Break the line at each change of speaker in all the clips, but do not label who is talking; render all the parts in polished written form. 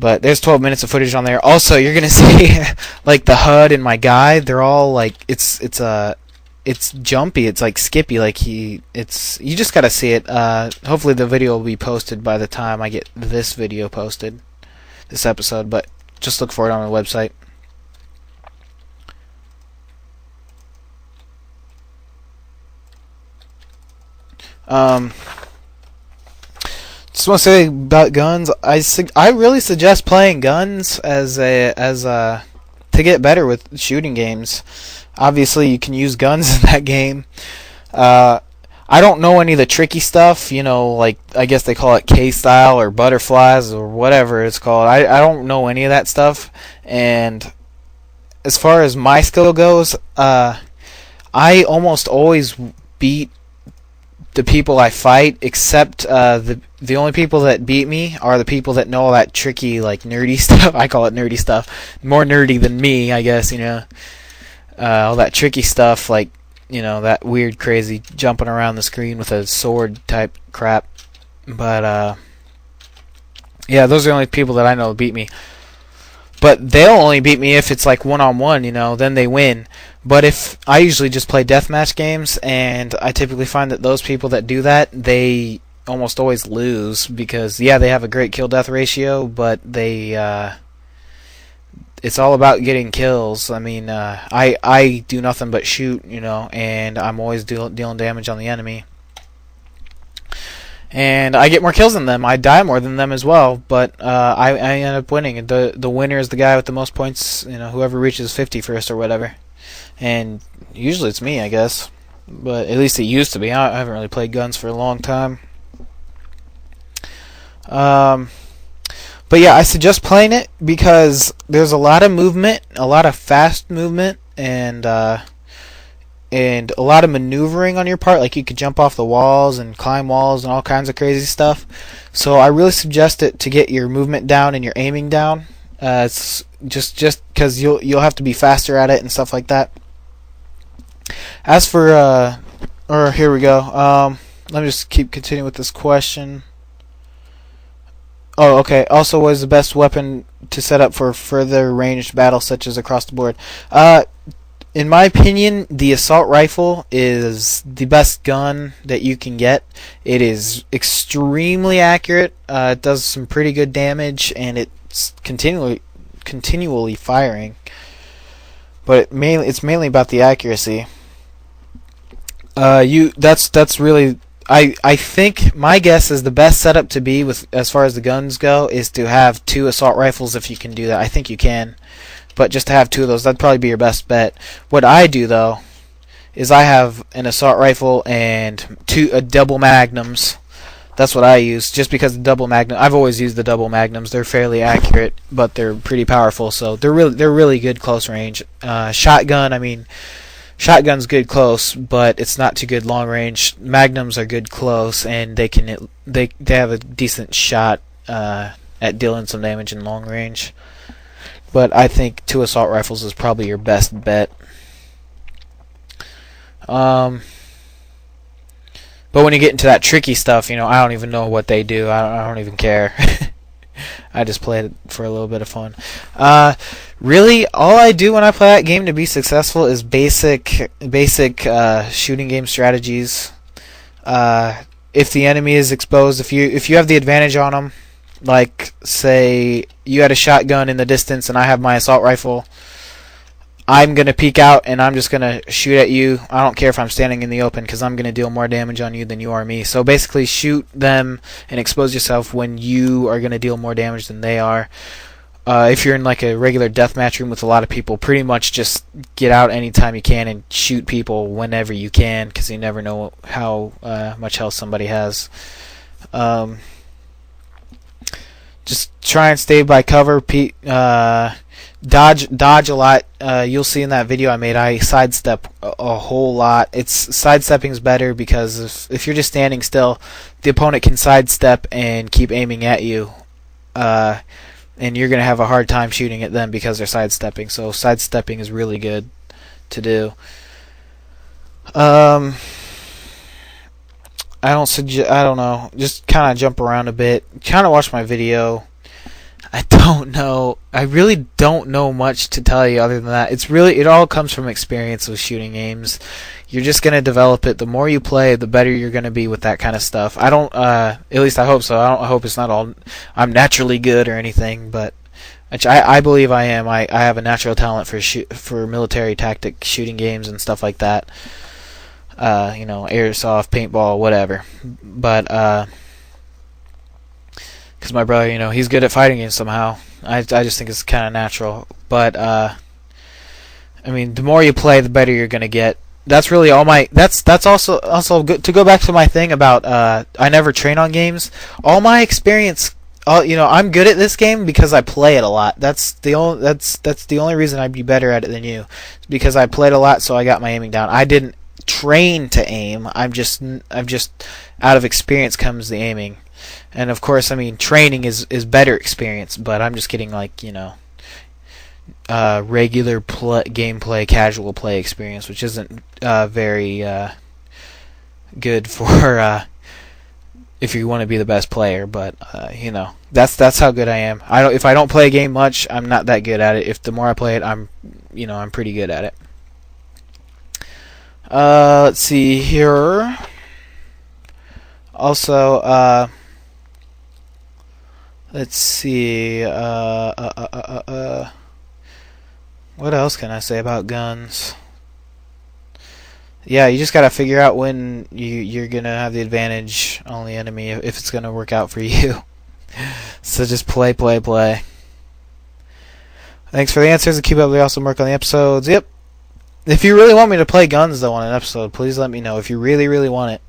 But there's 12 minutes of footage on there. Also, you're gonna see like the HUD and my guy. They're all like it's jumpy. It's like skippy. Like you just gotta see it. Hopefully the video will be posted by the time I get this video posted, this episode. But just look for it on the website. Just want to say about guns. I really suggest playing guns as to get better with shooting games. Obviously, you can use guns in that game. I don't know any of the tricky stuff. You know, like I guess they call it K-style or butterflies or whatever it's called. I don't know any of that stuff. And as far as my skill goes, I almost always beat the people I fight, except the only people that beat me are the people that know all that tricky, like, nerdy stuff. I call it nerdy stuff. More nerdy than me, I guess, you know. All that tricky stuff, like, you know, that weird, crazy jumping around the screen with a sword type crap. But, yeah, those are the only people that I know beat me. But they'll only beat me if it's like one-on-one, you know, then they win. But if I usually just play deathmatch games, and I typically find that those people that do that, they almost always lose because, yeah, they have a great kill-death ratio, but they it's all about getting kills. I mean, I do nothing but shoot, you know, and I'm always dealing damage on the enemy. And I get more kills than them. I die more than them as well, but I end up winning. The winner is the guy with the most points, you know, whoever reaches 50 first or whatever. And usually it's me, I guess. But at least it used to be. I haven't really played guns for a long time. But yeah, I suggest playing it because there's a lot of movement, a lot of fast movement, and a lot of maneuvering on your part. Like you could jump off the walls and climb walls and all kinds of crazy stuff. So I really suggest it to get your movement down and your aiming down. It's just because you'll have to be faster at it and stuff like that. As for here we go. Let me just keep continuing with this question. Oh, okay. Also, what is the best weapon to set up for further ranged battles, such as across the board? In my opinion, the assault rifle is the best gun that you can get. It is extremely accurate. It does some pretty good damage, and it's continually firing. But it's mainly about the accuracy. That's really. I think my guess is the best setup to be with as far as the guns go is to have 2 assault rifles if you can do that. I think you can. But just to have 2 of those, that'd probably be your best bet. What I do though is I have an assault rifle and 2 double magnums. That's what I use, just because the double magnum. I've always used the double magnums. They're fairly accurate, but they're pretty powerful. So they're really good close range. Shotgun, I mean, shotgun's good close, but it's not too good long range. Magnums are good close, and they have a decent shot at dealing some damage in long range. But I think 2 assault rifles is probably your best bet. But when you get into that tricky stuff, you know, I don't even know what they do. I don't even care. I just play it for a little bit of fun. Really, all I do when I play that game to be successful is basic shooting game strategies. If the enemy is exposed, if you have the advantage on them, like say you had a shotgun in the distance and I have my assault rifle, I'm going to peek out and I'm just going to shoot at you. I don't care if I'm standing in the open because I'm going to deal more damage on you than you are me. So basically shoot them and expose yourself when you are going to deal more damage than they are. If you're in like a regular deathmatch room with a lot of people, pretty much just get out anytime you can and shoot people whenever you can because you never know how much health somebody has. Just try and stay by cover. Dodge a lot. You'll see in that video I made, I sidestep a whole lot. Sidestepping is better because if you're just standing still, the opponent can sidestep and keep aiming at you, and you're gonna have a hard time shooting at them because they're sidestepping. So sidestepping is really good to do. I don't know. Just kind of jump around a bit. Kind of watch my video. I don't know. I really don't know much to tell you other than that. It all comes from experience with shooting games. You're just gonna develop it. The more you play, the better you're gonna be with that kind of stuff. I don't. At least I hope so. I hope it's not all. I'm naturally good or anything, but I believe I am. I have a natural talent for military tactic shooting games and stuff like that. Airsoft, paintball, whatever. But because my brother, he's good at fighting games somehow. I just think it's kind of natural. But the more you play, the better you're gonna get. That's really all my. That's also good to go back to my thing about I never train on games. All my experience, I'm good at this game because I play it a lot. That's the only reason I'd be better at it than you, because I played a lot, so I got my aiming down. I didn't train to aim. I'm just out of experience comes the aiming. And of course, training is better experience, but I'm just getting regular gameplay, casual play experience, which isn't very good for if you want to be the best player. But that's how good I am. If I don't play a game much, I'm not that good at it. If the more I play it, I'm pretty good at it. Let's see here. Also, let's see. What else can I say about guns? Yeah, you just gotta figure out when you're gonna have the advantage on the enemy if it's gonna work out for you. So just play. Thanks for the answers and keep up the awesome work on the episodes. Yep. If you really want me to play guns though on an episode, please let me know if you really, really want it.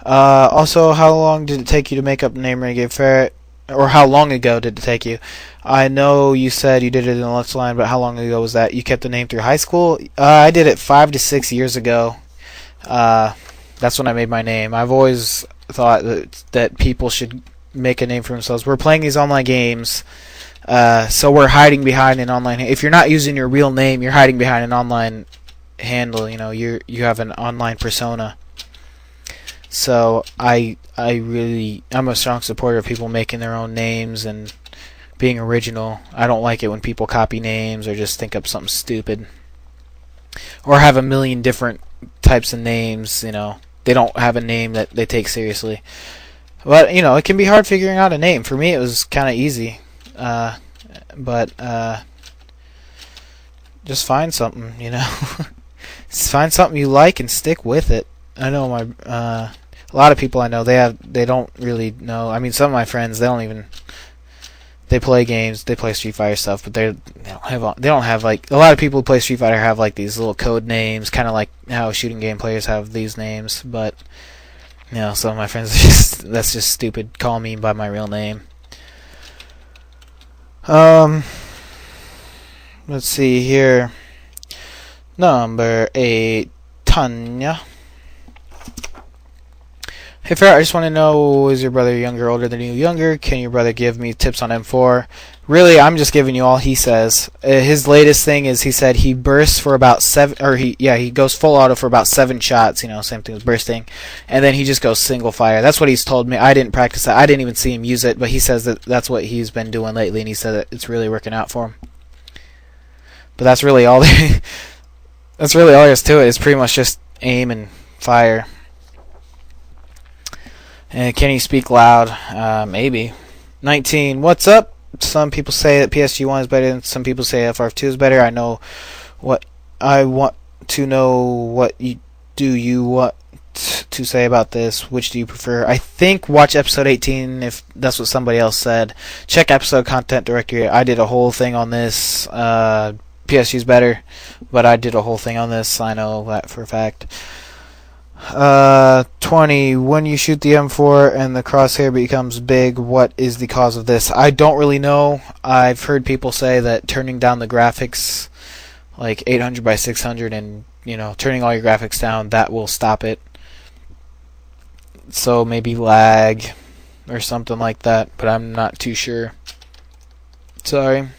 Also, how long did it take you to make up the name Renegade Ferret? Or how long ago did it take you? I know you said you did it in the lunch line, but how long ago was that? You kept the name through high school? I did it 5 to 6 years ago. That's when I made my name. I've always thought that people should make a name for themselves. We're playing these online games, so we're hiding behind an online. If you're not using your real name, you're hiding behind an online handle. You have an online persona. So I'm a strong supporter of people making their own names and being original. I don't like it when people copy names or just think up something stupid or have a million different types of names. They don't have a name that they take seriously. But it can be hard figuring out a name. For me, it was kind of easy. But just find something. Just find something you like and stick with it. I know a lot of people I know they don't really know. Some of my friends they play games, they play Street Fighter stuff, but they don't have like a lot of people who play Street Fighter have like these little code names, kind of like how shooting game players have these names. But some of my friends that's just stupid. Call me by my real name. Let's see here. Number 8, Tanya. Hey Ferret, I just want to know, is your brother younger, older than you? Younger. Can your brother give me tips on M4? Really, I'm just giving you all he says. His latest thing is he said he bursts for about 7, or he goes full auto for about 7 shots. Same thing as bursting, and then he just goes single fire. That's what he's told me. I didn't practice that. I didn't even see him use it, but he says that's what he's been doing lately, and he said that it's really working out for him. But that's really all. That's really all there is to it. It's pretty much just aim and fire. And can you speak loud? Maybe. 19. What's up? Some people say that PSG1 is better, and some people say FRF2 is better. I want to know what you want to say about this. Which do you prefer? I think watch episode 18 if that's what somebody else said. Check episode content directory. I did a whole thing on this. PSG is better, but I did a whole thing on this. I know that for a fact. 20. When you shoot the M4 and the crosshair becomes big, what is the cause of this? I don't really know. I've heard people say that turning down the graphics, like 800 by 600, and turning all your graphics down, that will stop it. So maybe lag or something like that, but I'm not too sure. Sorry.